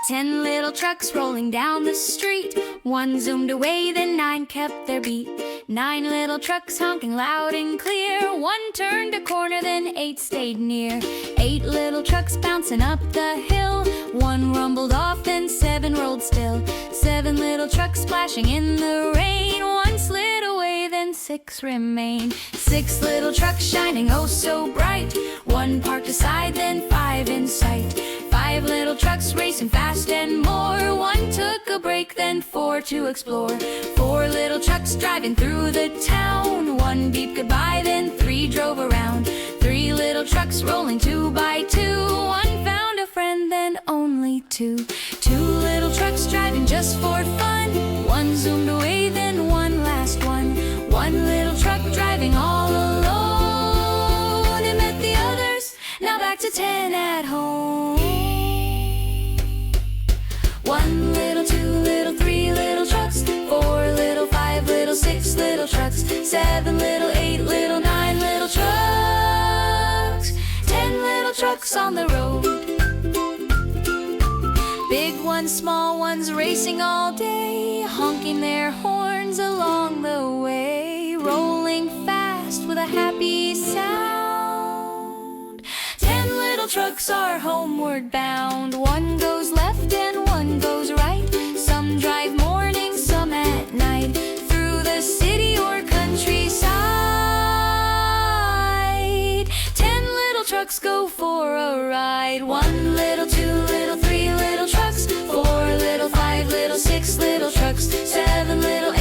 10 little trucks rolling down the street. 1 zoomed away, then 9 kept their beat. 9 little trucks honking loud and clear. 1 turned a corner, then 8 stayed near. 8 little trucks bouncing up the hill. 1 rumbled off, then 7 rolled still. 7 little trucks splashing in the rain. 1 slid away, then 6 remained. 6 little trucks shining oh so bright. 1 parked aside, then 5 in sight. 5 little trucks racing fast and more. 1 took a break, then 4 to explore. 4 little trucks driving through the town. 1 beeped goodbye, then 3 drove around. 3 little trucks rolling 2 by 2. 1 found a friend, then only 2. 2 little trucks driving just for fun. 1 zoomed away, then 1 last one. 1 little truck driving all alone. It met the others, now back to 10 at home. 1 little, 2 little, 3 little trucks. 4 little, 5 little, 6 little trucks. 7 little, 8 little, 9 little trucks. 10 little trucks on the road. Big ones, small ones racing all day, honking their horns along the way, rolling fast with a happy sound. 10 little trucks are homeward bound. 1 goes left and 1 goes right. Some drive morning, some at night, through the city or countryside. 10 little trucks go for a ride. 1 little, 2 little, 3 little trucks. 4 little, 5 little, 6 little trucks. 7 little,